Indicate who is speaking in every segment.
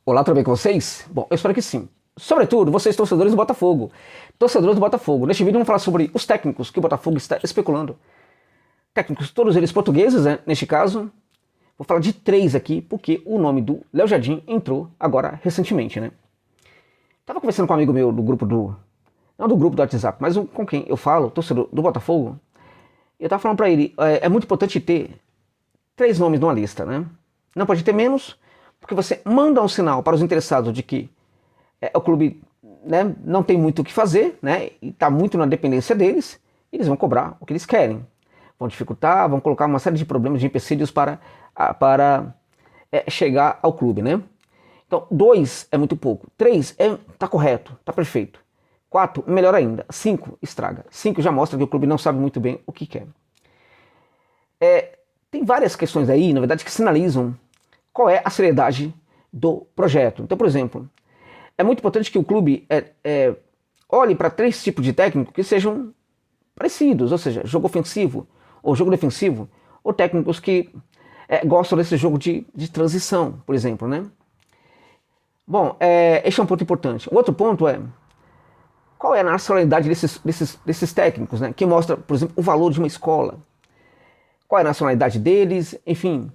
Speaker 1: Olá, tudo bem com vocês? Bom, eu espero que sim. Sobretudo, vocês torcedores do Botafogo. Torcedores do Botafogo. Neste vídeo vamos falar sobre os técnicos que o Botafogo está especulando. Técnicos, todos eles portugueses, né? Neste caso. Vou falar de 3 aqui, porque o nome do Léo Jardim entrou agora recentemente, né? Tava conversando com um amigo meu do grupo do... Não do grupo do WhatsApp, mas com quem eu falo, torcedor do Botafogo. Eu tava falando pra ele, é muito importante ter 3 nomes numa lista, né? Não pode ter menos, porque você manda um sinal para os interessados de que o clube, né, não tem muito o que fazer, né, e está muito na dependência deles, e eles vão cobrar o que eles querem. Vão dificultar, vão colocar uma série de problemas, de empecilhos para chegar ao clube, né? Então, 2 é muito pouco. 3 tá correto, tá perfeito. 4, melhor ainda. 5, estraga. 5 já mostra que o clube não sabe muito bem o que quer. Tem várias questões aí, na verdade, que sinalizam qual é a seriedade do projeto. Então, por exemplo, é muito importante que o clube olhe para 3 tipos de técnico que sejam parecidos, ou seja, jogo ofensivo ou jogo defensivo, ou técnicos que gostam desse jogo de transição, por exemplo, né? Bom, este é um ponto importante. O outro ponto é qual é a nacionalidade desses técnicos, né? Que mostra, por exemplo, o valor de uma escola. Qual é a nacionalidade deles, enfim...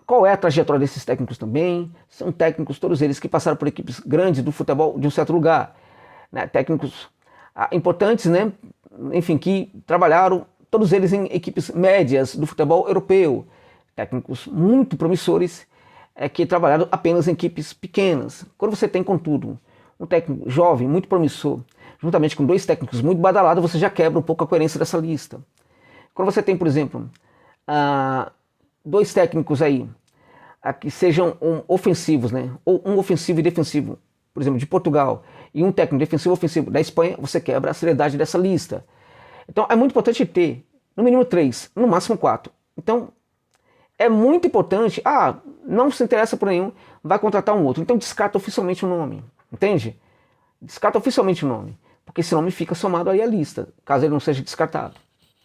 Speaker 1: qual é a trajetória desses técnicos também? São técnicos, todos eles, que passaram por equipes grandes do futebol de um certo lugar, né? Técnicos importantes, né? Enfim, que trabalharam, todos eles em equipes médias do futebol europeu. Técnicos muito promissores que trabalharam apenas em equipes pequenas. Quando você tem, contudo, um técnico jovem, muito promissor, juntamente com 2 técnicos muito badalados, você já quebra um pouco a coerência dessa lista. Quando você tem, por exemplo, 2 técnicos aí que sejam ofensivos, né? Ou um ofensivo e defensivo, por exemplo, de Portugal, e um técnico defensivo e ofensivo da Espanha, você quebra a seriedade dessa lista. Então é muito importante ter, no mínimo 3, no máximo 4. Então é muito importante, não se interessa por nenhum, vai contratar um outro. Então descarta oficialmente o nome, entende? Descarta oficialmente o nome, porque esse nome fica somado aí à lista, caso ele não seja descartado,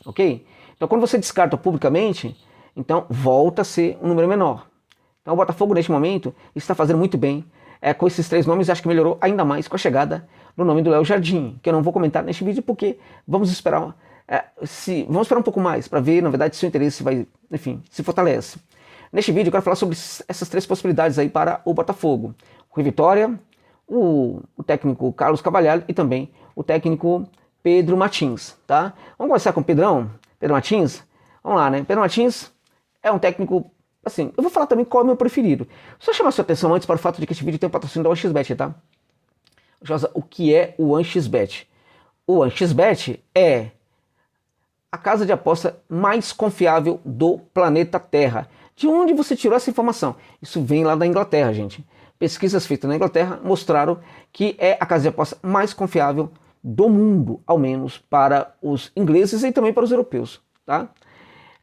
Speaker 1: ok? Então quando você descarta publicamente, então volta a ser um número menor. Então o Botafogo neste momento está fazendo muito bem com esses 3 nomes, acho que melhorou ainda mais com a chegada do nome do Léo Jardim, que eu não vou comentar neste vídeo porque vamos esperar um pouco mais para ver, na verdade, se o interesse vai, enfim, se fortalece. Neste vídeo eu quero falar sobre essas 3 possibilidades aí para o Botafogo. O Rui Vitória, o técnico Carlos Carvalhal e também o técnico Pedro Martins, tá? Vamos começar com o Pedro Martins? Vamos lá, né? Pedro Martins é um técnico, assim, eu vou falar também qual é o meu preferido. Só chamar sua atenção antes para o fato de que este vídeo tem o patrocínio da 1xBet, tá? Josa, o que é o 1xBet? O 1xBet é a casa de aposta mais confiável do planeta Terra. De onde você tirou essa informação? Isso vem lá da Inglaterra, gente. Pesquisas feitas na Inglaterra mostraram que é a casa de aposta mais confiável do mundo, ao menos para os ingleses e também para os europeus, tá?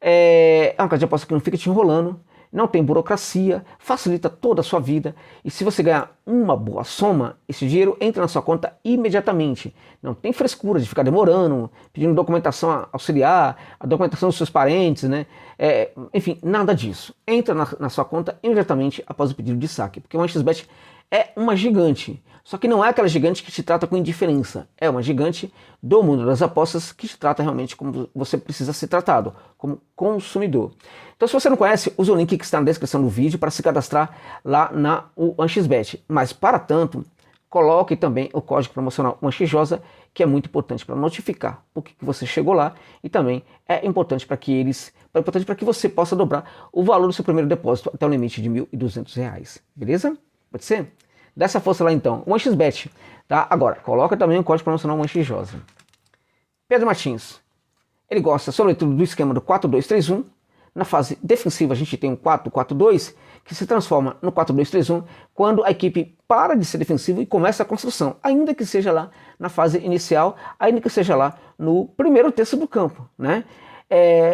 Speaker 1: É uma casa de aposta que não fica te enrolando, não tem burocracia, facilita toda a sua vida, e se você ganhar uma boa soma, esse dinheiro entra na sua conta imediatamente. Não tem frescura de ficar demorando, pedindo documentação auxiliar, a documentação dos seus parentes, né? Enfim, nada disso. Entra na sua conta imediatamente após o pedido de saque, porque o 1xBet é uma gigante. Só que não é aquela gigante que te trata com indiferença. É uma gigante do mundo das apostas que te trata realmente como você precisa ser tratado, como consumidor. Então, se você não conhece, use o link que está na descrição do vídeo para se cadastrar lá na 1xBet. Mas, para tanto, coloque também o código promocional 1xJosa, que é muito importante para notificar o que você chegou lá, e também é importante para que você possa dobrar o valor do seu primeiro depósito até o limite de R$ 1.200. Beleza? Pode ser? Dá essa força lá então. 1xBet, tá? Agora, coloca também o código promocional 1xJosa. Pedro Martins, ele gosta sobretudo do esquema do 4-2-3-1. Na fase defensiva a gente tem um 4-4-2, que se transforma no 4-2-3-1 quando a equipe para de ser defensiva e começa a construção, ainda que seja lá na fase inicial, ainda que seja lá no primeiro terço do campo, né?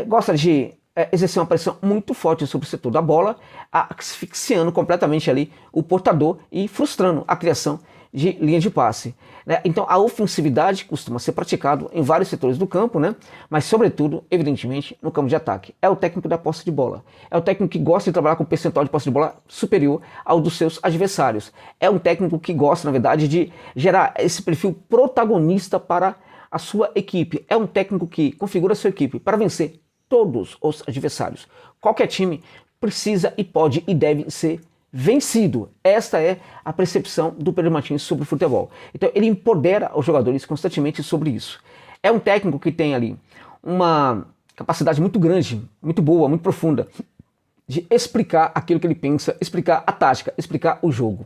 Speaker 1: Gosta de exercer uma pressão muito forte sobre o setor da bola, asfixiando completamente ali o portador e frustrando a criação de linha de passe, né? Então a ofensividade costuma ser praticado em vários setores do campo, né? Mas sobretudo, evidentemente, no campo de ataque. É o técnico da posse de bola. É o técnico que gosta de trabalhar com percentual de posse de bola superior ao dos seus adversários. É um técnico que gosta, na verdade, de gerar esse perfil protagonista para a sua equipe. É um técnico que configura a sua equipe para vencer todos os adversários. Qualquer time precisa e pode e deve ser vencido. Esta é a percepção do Pedro Martins sobre o futebol. Então ele empodera os jogadores constantemente sobre isso. É um técnico que tem ali uma capacidade muito grande, muito boa, muito profunda de explicar aquilo que ele pensa, explicar a tática, explicar o jogo.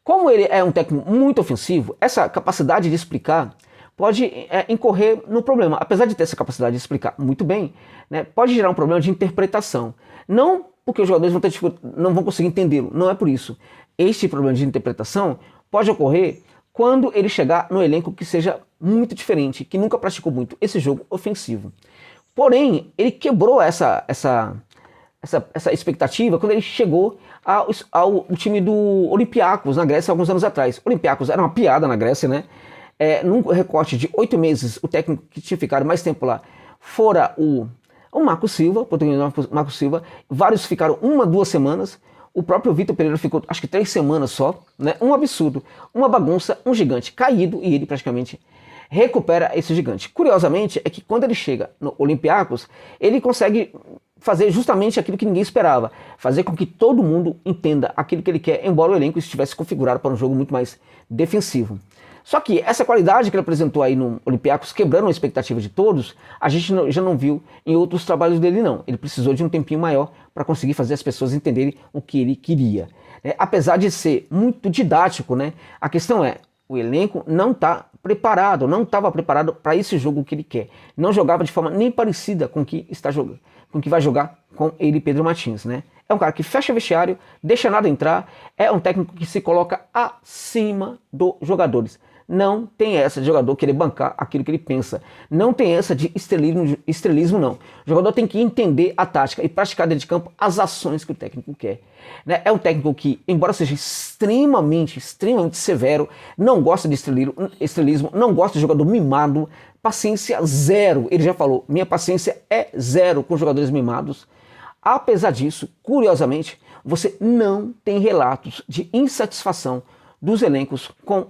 Speaker 1: Como ele é um técnico muito ofensivo, essa capacidade de explicar pode incorrer no problema. Apesar de ter essa capacidade de explicar muito bem, né, pode gerar um problema de interpretação. Não porque os jogadores não vão conseguir entendê-lo, não é por isso. Este problema de interpretação pode ocorrer quando ele chegar no elenco que seja muito diferente, que nunca praticou muito esse jogo ofensivo. Porém, ele quebrou essa expectativa quando ele chegou ao time do Olympiacos na Grécia alguns anos atrás. O Olympiacos era uma piada na Grécia, né? Num recorte de 8 meses, o técnico que tinha ficado mais tempo lá fora o Marco Silva, português Marco Silva. Vários ficaram 1 a 2 semanas. O próprio Vitor Pereira ficou acho que 3 semanas só, né? Um absurdo, uma bagunça, um gigante caído, e ele praticamente recupera esse gigante. Curiosamente é que quando ele chega no Olympiacos, ele consegue fazer justamente aquilo que ninguém esperava, fazer com que todo mundo entenda aquilo que ele quer, embora o elenco estivesse configurado para um jogo muito mais defensivo. Só que essa qualidade que ele apresentou aí no Olympiacos, quebrando a expectativa de todos, a gente já não viu em outros trabalhos dele não. Ele precisou de um tempinho maior para conseguir fazer as pessoas entenderem o que ele queria. Apesar de ser muito didático, né, a questão é, o elenco não está preparado, não estava preparado para esse jogo que ele quer. Não jogava de forma nem parecida com o que está jogando, com o que vai jogar com ele, Pedro Martins, né? É um cara que fecha vestiário, deixa nada entrar, é um técnico que se coloca acima dos jogadores. Não tem essa de jogador querer bancar aquilo que ele pensa. Não tem essa de estrelismo não. O jogador tem que entender a tática e praticar dentro de campo as ações que o técnico quer. É um técnico que, embora seja extremamente severo, não gosta de estrelismo, não gosta de jogador mimado, paciência zero. Ele já falou, minha paciência é zero com jogadores mimados. Apesar disso, curiosamente, você não tem relatos de insatisfação dos elencos com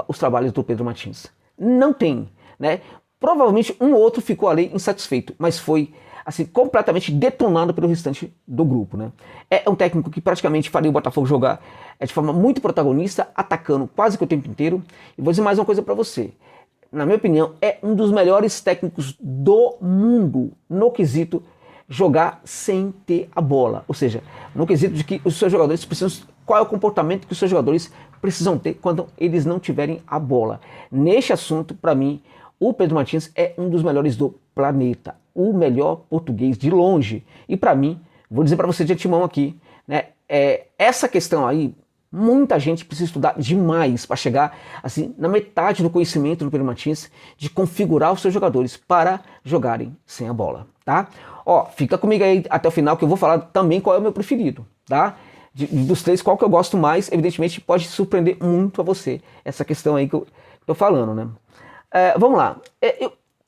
Speaker 1: os trabalhos do Pedro Martins. Não tem, né? Provavelmente um ou outro ficou ali insatisfeito, mas foi assim completamente detonado pelo restante do grupo, né? É um técnico que praticamente faria o Botafogo jogar de forma muito protagonista, atacando quase que o tempo inteiro. E vou dizer mais uma coisa para você. Na minha opinião, é um dos melhores técnicos do mundo no quesito jogar sem ter a bola. Ou seja, no quesito de que os seus jogadores precisam... Qual é o comportamento que os seus jogadores precisam ter quando eles não tiverem a bola. Neste assunto, para mim, o Pedro Martins é um dos melhores do planeta. O melhor português de longe. E para mim, vou dizer para você de antemão aqui, né, essa questão aí, muita gente precisa estudar demais para chegar assim na metade do conhecimento do Pedro Martins de configurar os seus jogadores para jogarem sem a bola, tá? Ó, fica comigo aí até o final que eu vou falar também qual é o meu preferido, tá? Dos três, qual que eu gosto mais, evidentemente pode surpreender muito a você, essa questão aí que eu tô falando, né? Vamos lá,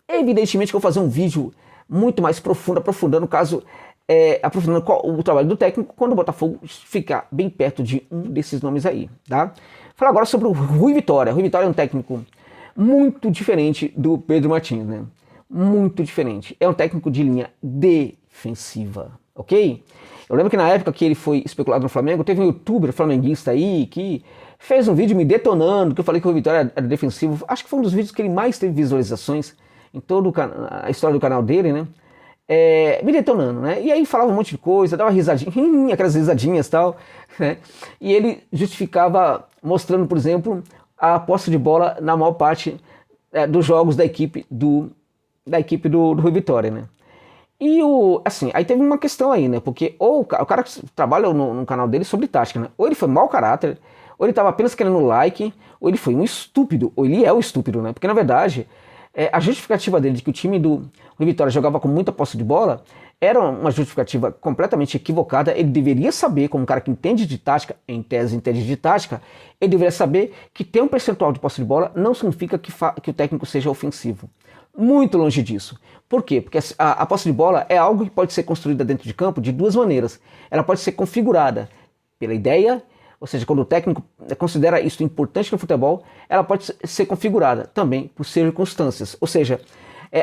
Speaker 1: evidentemente que eu vou fazer um vídeo muito mais profundo, aprofundando o trabalho do técnico quando o Botafogo ficar bem perto de um desses nomes aí, tá? Falar agora sobre o Rui Vitória. Rui Vitória é um técnico muito diferente do Pedro Martins, né? Muito diferente. É um técnico de linha defensiva, ok? Eu lembro que na época que ele foi especulado no Flamengo, teve um youtuber flamenguista aí que fez um vídeo me detonando, que eu falei que o Rui Vitória era defensivo. Acho que foi um dos vídeos que ele mais teve visualizações em toda a história do canal dele, né? Me detonando, né? E aí falava um monte de coisa, dava risadinha, aquelas risadinhas e tal, né? E ele justificava mostrando, por exemplo, a posse de bola na maior parte dos jogos da equipe do Rui Vitória, né? E assim, aí teve uma questão aí, né? Porque ou o cara trabalha no canal dele sobre tática, né? Ou ele foi mau caráter, ou ele tava apenas querendo like, ou ele foi um estúpido, ou ele é o estúpido, né? Porque na verdade, a justificativa dele de que o time do Rui Vitória jogava com muita posse de bola era uma justificativa completamente equivocada. Ele deveria saber, como um cara que entende de tática, em tese entende de tática, ele deveria saber que ter um percentual de posse de bola não significa que o técnico seja ofensivo. Muito longe disso. Por quê? Porque a posse de bola é algo que pode ser construída dentro de campo de duas maneiras. Ela pode ser configurada pela ideia, ou seja, quando o técnico considera isso importante no futebol, ela pode ser configurada também por circunstâncias. Ou seja,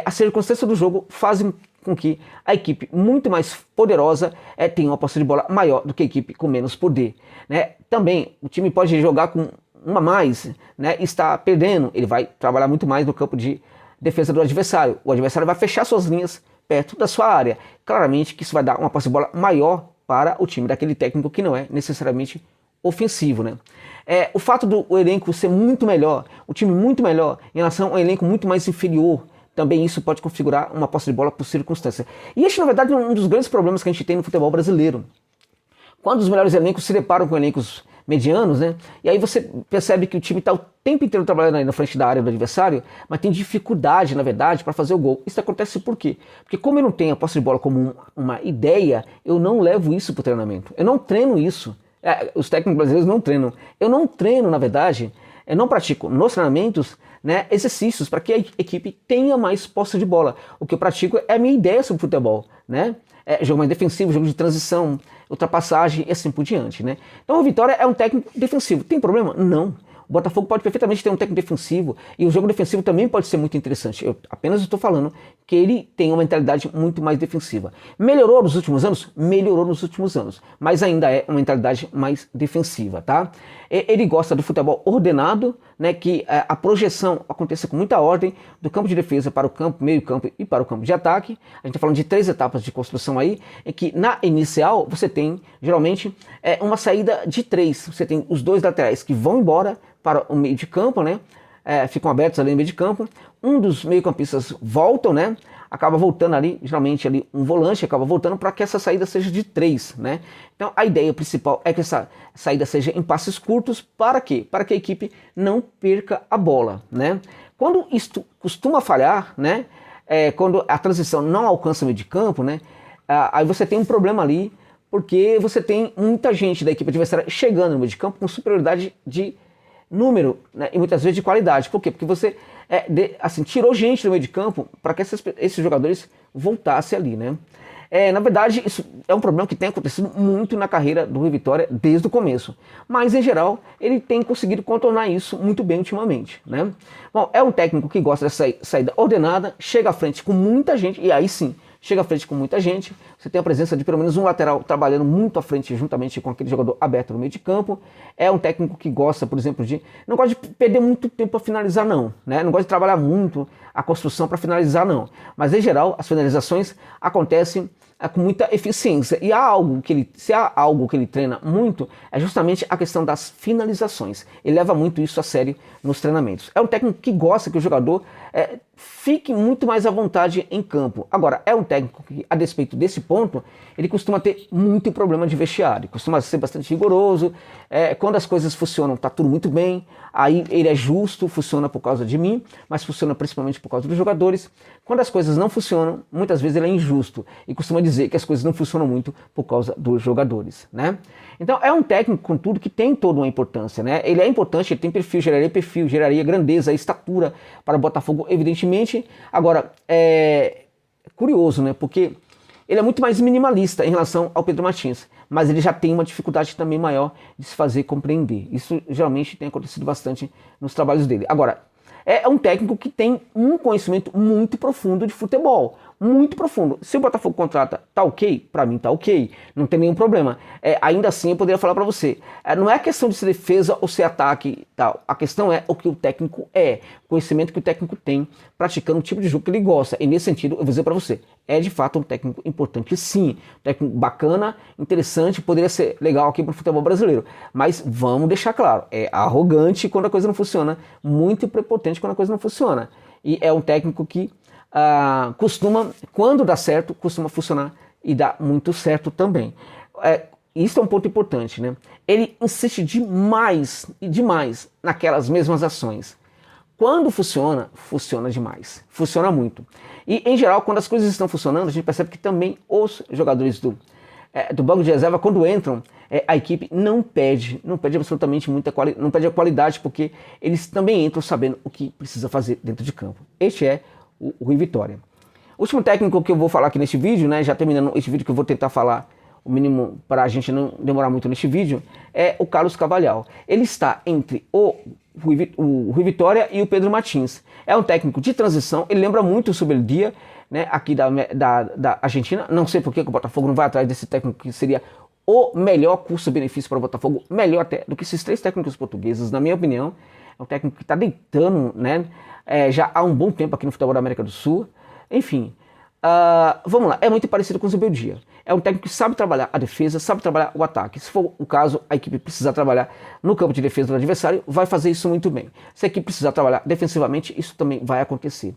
Speaker 1: as circunstâncias do jogo fazem com que a equipe muito mais poderosa tenha uma posse de bola maior do que a equipe com menos poder. Né? Também o time pode jogar com uma a mais, né? Está perdendo, ele vai trabalhar muito mais no campo de defesa do adversário. O adversário vai fechar suas linhas perto da sua área. Claramente que isso vai dar uma posse de bola maior para o time daquele técnico que não é necessariamente ofensivo, né? O fato do elenco ser muito melhor, o time muito melhor em relação a um elenco muito mais inferior, também isso pode configurar uma posse de bola por circunstância. E este, na verdade, é um dos grandes problemas que a gente tem no futebol brasileiro. Quando os melhores elencos se deparam com elencos medianos, né? E aí você percebe que o time está o tempo inteiro trabalhando aí na frente da área do adversário, mas tem dificuldade, na verdade, para fazer o gol. Isso acontece por quê? Porque como eu não tenho a posse de bola como uma ideia, eu não levo isso para o treinamento. Eu não treino isso. Os técnicos brasileiros não treinam. Eu não treino, na verdade, eu não pratico nos treinamentos, né, exercícios para que a equipe tenha mais posse de bola. O que eu pratico é a minha ideia sobre futebol, né? Jogo mais defensivo, jogo de transição, ultrapassagem e assim por diante, né? Então o Vitória é um técnico defensivo. Tem problema? Não. O Botafogo pode perfeitamente ter um técnico defensivo e o jogo defensivo também pode ser muito interessante. Eu apenas estou falando que ele tem uma mentalidade muito mais defensiva. Melhorou nos últimos anos? Melhorou nos últimos anos, mas ainda é uma mentalidade mais defensiva, tá? Ele gosta do futebol ordenado, né, que a projeção aconteça com muita ordem do campo de defesa para o campo, meio campo e para o campo de ataque. A gente está falando de 3 etapas de construção aí, em que na inicial você tem geralmente uma saída de 3. Você tem os 2 laterais que vão embora para o meio de campo, né? Ficam abertos ali no meio de campo. Um dos meio-campistas voltam, né? Acaba voltando ali, geralmente ali um volante acaba voltando para que essa saída seja de 3, né? Então a ideia principal é que essa saída seja em passes curtos. Para quê? Para que a equipe não perca a bola, né? Quando isto costuma falhar, né? Quando a transição não alcança o meio de campo, né? Aí você tem um problema ali, porque você tem muita gente da equipe adversária chegando no meio de campo com superioridade de número, né, e muitas vezes de qualidade. Por quê? Porque você tirou gente do meio de campo para que esses jogadores voltassem ali, né? Na verdade, isso é um problema que tem acontecido muito na carreira do Rui Vitória desde o começo. Mas, em geral, ele tem conseguido contornar isso muito bem ultimamente, né? Bom, é um técnico que gosta dessa saída ordenada, chega à frente com muita gente, e aí sim, chega à frente com muita gente. Você tem a presença de pelo menos um lateral trabalhando muito à frente juntamente com aquele jogador aberto no meio de campo. É um técnico que gosta, por exemplo, não gosta de perder muito tempo para finalizar, não, né? Não gosta de trabalhar muito a construção para finalizar, não. Mas, em geral, as finalizações acontecem com muita eficiência. E se há algo que ele treina muito, é justamente a questão das finalizações. Ele leva muito isso a sério nos treinamentos. É um técnico que gosta que o jogador fique muito mais à vontade em campo. Agora, é um técnico que, a despeito desse ponto, ele costuma ter muito problema de vestiário, costuma ser bastante rigoroso. Quando as coisas funcionam, tá tudo muito bem. Aí ele é justo, funciona por causa de mim, mas funciona principalmente por causa dos jogadores. Quando as coisas não funcionam, muitas vezes ele é injusto e costuma dizer que as coisas não funcionam muito por causa dos jogadores, né? Então é um técnico, contudo, que tem toda uma importância, né? Ele é importante, ele tem perfil, geraria grandeza, estatura para o Botafogo, evidentemente. Agora, é curioso, né? Porque ele é muito mais minimalista em relação ao Pedro Martins, mas ele já tem uma dificuldade também maior de se fazer compreender. Isso geralmente tem acontecido bastante nos trabalhos dele. Agora, é um técnico que tem um conhecimento muito profundo de futebol, muito profundo. Se o Botafogo contrata, tá ok? Para mim tá ok, não tem nenhum problema. Ainda assim eu poderia falar para você, não é questão de ser defesa ou ser ataque, tal. A questão é o que o técnico o conhecimento que o técnico tem, praticando o tipo de jogo que ele gosta. E nesse sentido, eu vou dizer para você, é de fato um técnico importante, sim, um técnico bacana, interessante, poderia ser legal aqui para o futebol brasileiro. Mas vamos deixar claro, é arrogante quando a coisa não funciona, muito prepotente quando a coisa não funciona. E é um técnico que costuma, quando dá certo, costuma funcionar e dá muito certo também. Isso é um ponto importante, né? Ele insiste demais e demais naquelas mesmas ações. Quando funciona, funciona demais, funciona muito. E em geral, quando as coisas estão funcionando, a gente percebe que também os jogadores do banco de reserva, quando entram, a equipe não perde absolutamente muita qualidade, não perde a qualidade, porque eles também entram sabendo o que precisa fazer dentro de campo. Este é o Rui Vitória. O último técnico que eu vou falar aqui neste vídeo, né, já terminando este vídeo que eu vou tentar falar o mínimo para a gente não demorar muito neste vídeo, é o Carlos Carvalhal. Ele está entre o Rui Vitória e o Pedro Martins. É um técnico de transição, ele lembra muito o Sobeldia, né, aqui da Argentina. Não sei por que o Botafogo não vai atrás desse técnico que seria o melhor custo-benefício para o Botafogo, melhor até do que esses 3 técnicos portugueses, na minha opinião. É um técnico que está deitando, né, já há um bom tempo aqui no futebol da América do Sul. Enfim, vamos lá, é muito parecido com o Zubeldia. É um técnico que sabe trabalhar a defesa, sabe trabalhar o ataque. Se for o caso, a equipe precisar trabalhar no campo de defesa do adversário, vai fazer isso muito bem. Se a equipe precisar trabalhar defensivamente, isso também vai acontecer.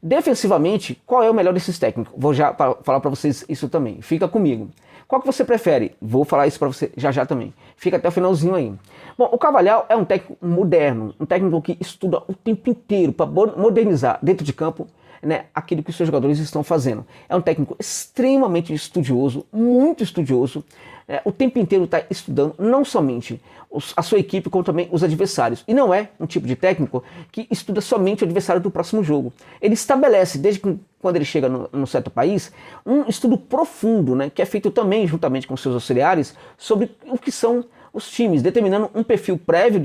Speaker 1: Defensivamente, qual é o melhor desses técnicos? Vou já falar para vocês isso também. Fica comigo. Qual que você prefere? Vou falar isso para você já também. Fica até o finalzinho aí. Bom, o Carvalhal é um técnico moderno, um técnico que estuda o tempo inteiro para modernizar dentro de campo, né, aquilo que os seus jogadores estão fazendo. É um técnico extremamente estudioso, muito estudioso, o tempo inteiro está estudando não somente a sua equipe, como também os adversários. E não é um tipo de técnico que estuda somente o adversário do próximo jogo. Ele estabelece, desde que quando ele chega num certo país, um estudo profundo, né, que é feito também juntamente com seus auxiliares, sobre o que são os times, determinando um perfil prévio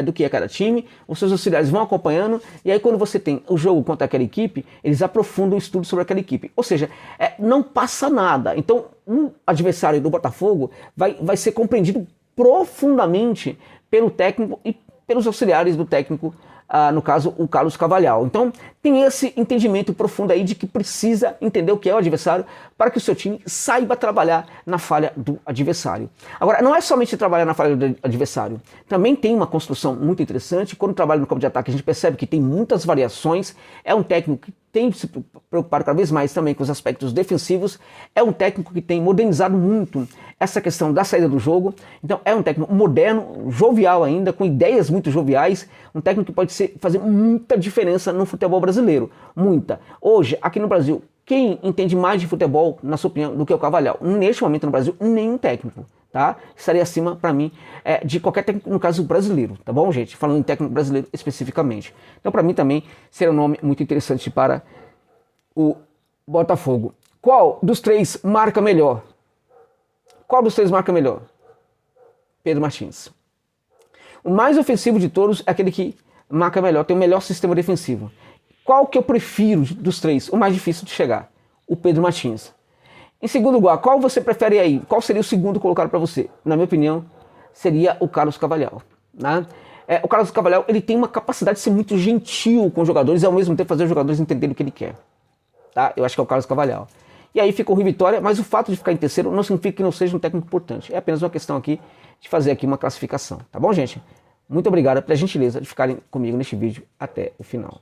Speaker 1: do que é cada time. Os seus auxiliares vão acompanhando, e aí quando você tem o jogo contra aquela equipe, eles aprofundam o estudo sobre aquela equipe. Ou seja, não passa nada. Então o adversário do Botafogo vai ser compreendido profundamente pelo técnico e pelos auxiliares do técnico, no caso o Carlos Carvalhal. Então tem esse entendimento profundo aí de que precisa entender o que é o adversário para que o seu time saiba trabalhar na falha do adversário. Agora, não é somente trabalhar na falha do adversário, também tem uma construção muito interessante. Quando trabalha no campo de ataque, a gente percebe que tem muitas variações. É um técnico que tem se preocupado cada vez mais também com os aspectos defensivos. É um técnico que tem modernizado muito essa questão da saída do jogo. Então é um técnico moderno, jovial ainda, com ideias muito joviais. Um técnico que pode fazer muita diferença no futebol brasileiro. Muita. Hoje, aqui no Brasil, quem entende mais de futebol, na sua opinião, do que o Carvalhal? Neste momento no Brasil, nenhum técnico. Tá? Estaria acima, para mim, de qualquer técnico, no caso brasileiro, tá bom, gente? Falando em técnico brasileiro especificamente. Então, para mim também, seria um nome muito interessante para o Botafogo. Qual dos 3 marca melhor? Qual dos 3 marca melhor? Pedro Martins. O mais ofensivo de todos é aquele que marca melhor, tem o melhor sistema defensivo. Qual que eu prefiro dos 3? O mais difícil de chegar? O Pedro Martins. Em segundo lugar, qual você prefere aí? Qual seria o segundo colocado para você? Na minha opinião, seria o Carlos Carvalhal. Né? O Carlos Carvalhal, ele tem uma capacidade de ser muito gentil com os jogadores e ao mesmo tempo fazer os jogadores entenderem o que ele quer. Tá? Eu acho que é o Carlos Carvalhal. E aí fica o Rui Vitória, mas o fato de ficar em terceiro não significa que não seja um técnico importante. É apenas uma questão aqui de fazer aqui uma classificação. Tá bom, gente? Muito obrigado pela gentileza de ficarem comigo neste vídeo até o final.